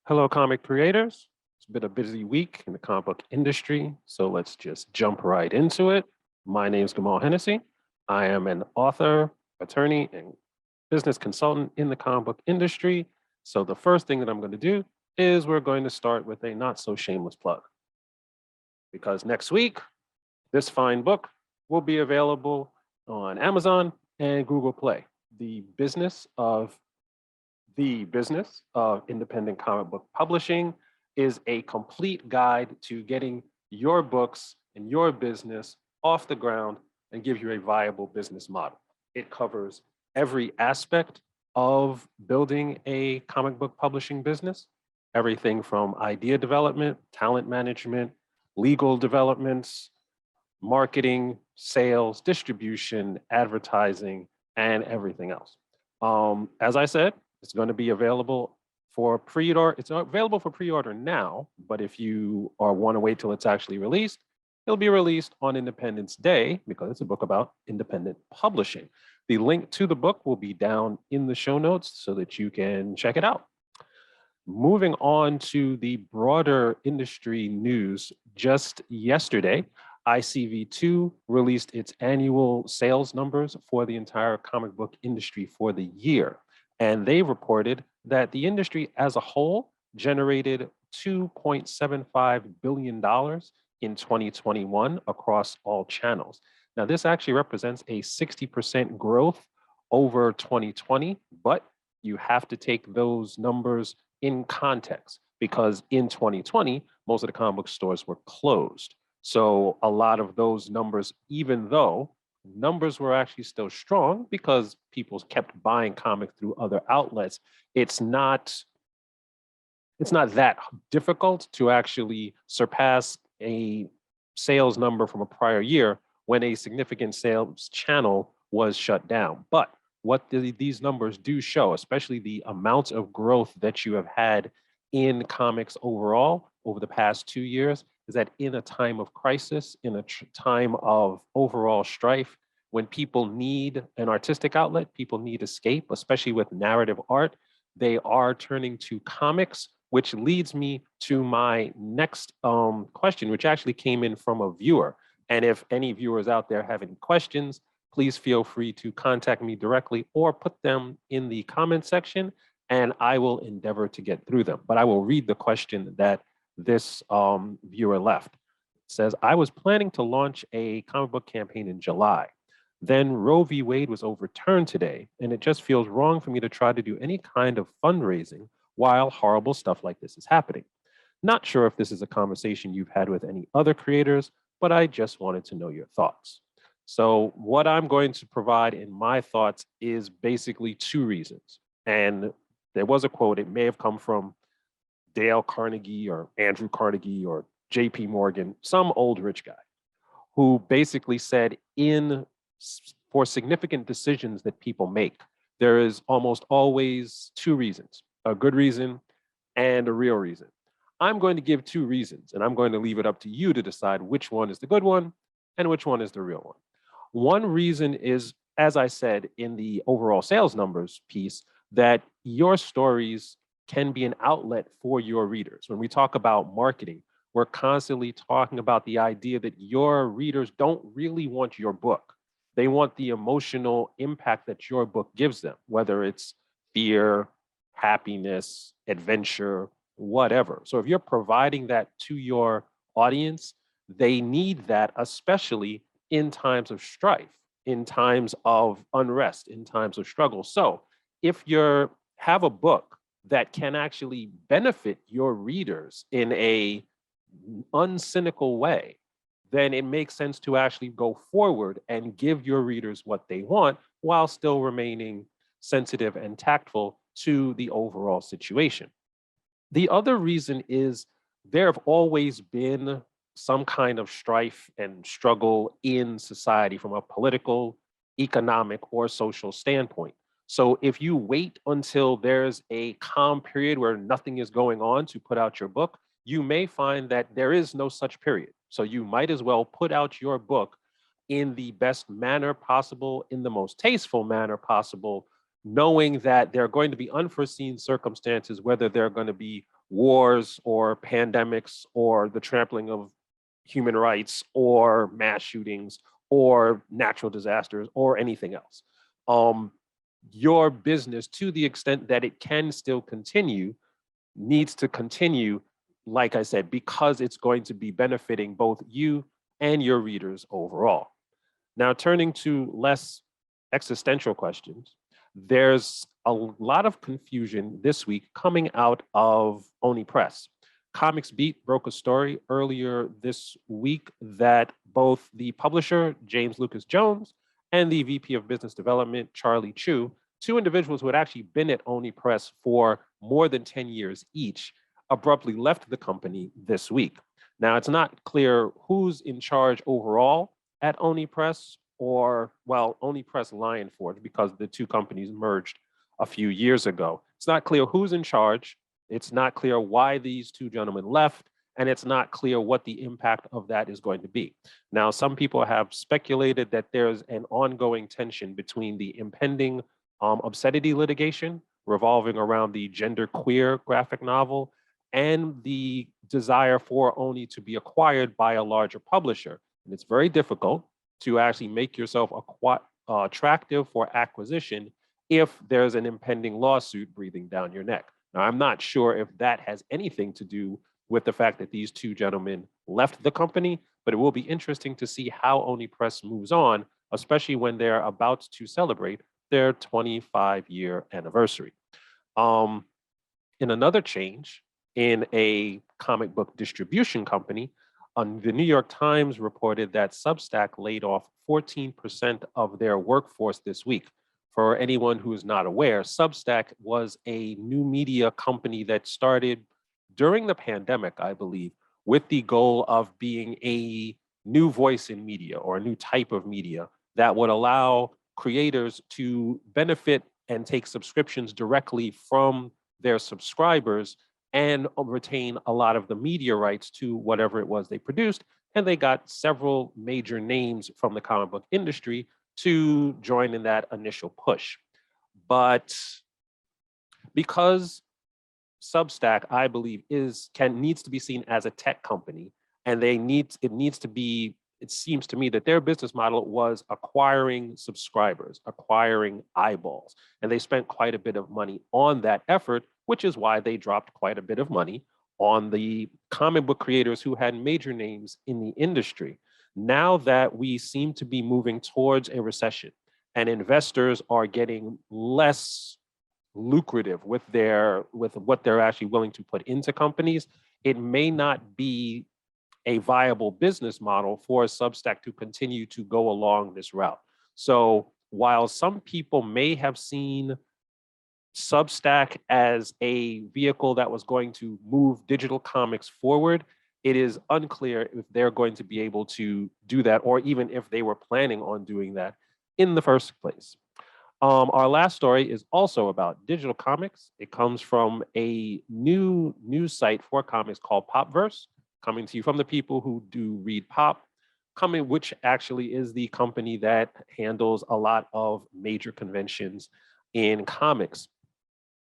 Hello, comic creators. It's been a busy week in the comic book industry, so let's just jump right into it. My name is Gamal Hennessy. I am an author, attorney, and business consultant in the comic book industry. So the first thing that I'm going to do is we're going to start with a not so shameless plug. Because next week, this fine book will be available on Amazon and Google Play. The business of independent comic book publishing is a complete guide to getting your books and your business off the ground and give you a viable business model. It covers every aspect of building a comic book publishing business, everything from idea development, talent management, legal developments, marketing, sales, distribution, advertising, and everything else. As I said, it's going to be available for pre-order. It's available for pre-order now, but if you want to wait till it's actually released, it'll be released on Independence Day because it's a book about independent publishing. The link to the book will be down in the show notes so that you can check it out. Moving on to the broader industry news, just yesterday, ICV2 released its annual sales numbers for the entire comic book industry for the year. And they reported that the industry as a whole generated $2.75 billion in 2021 across all channels. Now, this actually represents a 60% growth over 2020, but you have to take those numbers in context because in 2020, most of the comic book stores were closed. So a lot of those numbers, even though numbers were actually still strong because people kept buying comics through other outlets, it's not that difficult to actually surpass a sales number from a prior year when a significant sales channel was shut down. But what these numbers do show, especially the amounts of growth that you have had in comics overall over the past 2 years, is that in a time of crisis, in a time of overall strife, when people need an artistic outlet, people need escape, especially with narrative art, they are turning to comics, which leads me to my next question, which actually came in from a viewer. And if any viewers out there have any questions, please feel free to contact me directly or put them in the comment section, and I will endeavor to get through them. But I will read the question that this viewer left. It says, I was planning to launch a comic book campaign in July. Then Roe v. Wade was overturned today, and it just feels wrong for me to try to do any kind of fundraising while horrible stuff like this is happening. Not sure if this is a conversation you've had with any other creators, but I just wanted to know your thoughts. So what I'm going to provide in my thoughts is basically two reasons. And there was a quote, it may have come from Dale Carnegie or Andrew Carnegie or JP Morgan, some old rich guy, who basically said for significant decisions that people make, there is almost always two reasons, a good reason and a real reason. I'm going to give two reasons, and I'm going to leave it up to you to decide which one is the good one and which one is the real one. One reason is, as I said in the overall sales numbers piece, that your stories can be an outlet for your readers. When we talk about marketing, we're constantly talking about the idea that your readers don't really want your book. They want the emotional impact that your book gives them, whether it's fear, happiness, adventure, whatever. So if you're providing that to your audience, they need that, especially in times of strife, in times of unrest, in times of struggle. So if you have a book that can actually benefit your readers in a uncynical way, then it makes sense to actually go forward and give your readers what they want while still remaining sensitive and tactful to the overall situation. The other reason is there have always been some kind of strife and struggle in society from a political, economic, or social standpoint. So if you wait until there's a calm period where nothing is going on to put out your book, you may find that there is no such period. So you might as well put out your book in the best manner possible, in the most tasteful manner possible, knowing that there are going to be unforeseen circumstances, whether there are going to be wars or pandemics or the trampling of human rights or mass shootings or natural disasters or anything else. Your business, to the extent that it can still continue, needs to continue, like I said, because it's going to be benefiting both you and your readers overall. Now, turning to less existential questions, there's a lot of confusion this week coming out of Oni Press. Comics Beat broke a story earlier this week that both the publisher, James Lucas Jones, and the VP of Business Development, Charlie Chu, two individuals who had actually been at Oni Press for more than 10 years each, abruptly left the company this week. Now, it's not clear who's in charge overall at Oni Press, or, well, Oni Press Lion Forge, because the two companies merged a few years ago. It's not clear who's in charge. It's not clear why these two gentlemen left, and it's not clear what the impact of that is going to be. Now, some people have speculated that there's an ongoing tension between the impending obscenity litigation revolving around the genderqueer graphic novel and the desire for Oni to be acquired by a larger publisher. And it's very difficult to actually make yourself attractive for acquisition if there's an impending lawsuit breathing down your neck. Now, I'm not sure if that has anything to do with the fact that these two gentlemen left the company, but it will be interesting to see how Oni Press moves on, especially when they're about to celebrate their 25-year anniversary. In another change, in a comic book distribution company, the New York Times reported that Substack laid off 14% of their workforce this week. For anyone who is not aware, Substack was a new media company that started during the pandemic, I believe, with the goal of being a new voice in media or a new type of media that would allow creators to benefit and take subscriptions directly from their subscribers and retain a lot of the media rights to whatever it was they produced. And they got several major names from the comic book industry to join in that initial push. But because Substack, I believe, needs to be seen as a tech company, and it seems to me that their business model was acquiring subscribers, acquiring eyeballs, and they spent quite a bit of money on that effort, which is why they dropped quite a bit of money on the comic book creators who had major names in the industry. Now that we seem to be moving towards a recession and investors are getting less lucrative with what they're actually willing to put into companies, it may not be a viable business model for Substack to continue to go along this route. So while some people may have seen Substack as a vehicle that was going to move digital comics forward, it is unclear if they're going to be able to do that, or even if they were planning on doing that in the first place. Our last story is also about digital comics. It comes from a new news site for comics called Popverse, coming to you from the people who do read Pop, which actually is the company that handles a lot of major conventions in comics.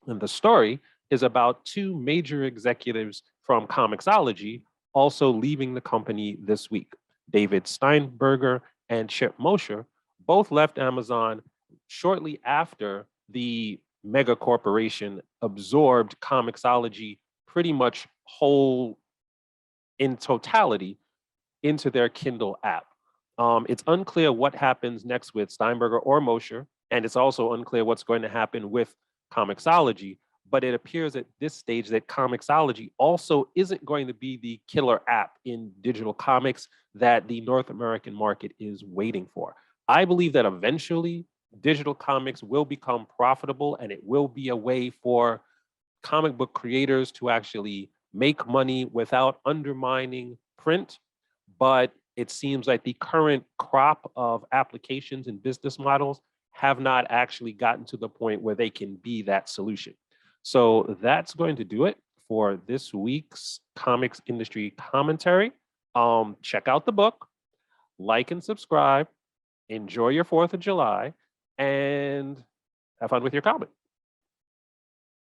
And the story is about two major executives from Comixology also leaving the company this week. David Steinberger and Chip Mosher both left Amazon shortly after the mega corporation absorbed Comixology pretty much whole in totality into their Kindle app. It's unclear what happens next with Steinberger or Mosher, and it's also unclear what's going to happen with Comixology, but it appears at this stage that Comixology also isn't going to be the killer app in digital comics that the North American market is waiting for. I believe that eventually digital comics will become profitable, and it will be a way for comic book creators to actually make money without undermining print. But it seems like the current crop of applications and business models have not actually gotten to the point where they can be that solution. So that's going to do it for this week's comics industry commentary. Check out the book, like and subscribe, enjoy your 4th of July, and Have fun with your comment.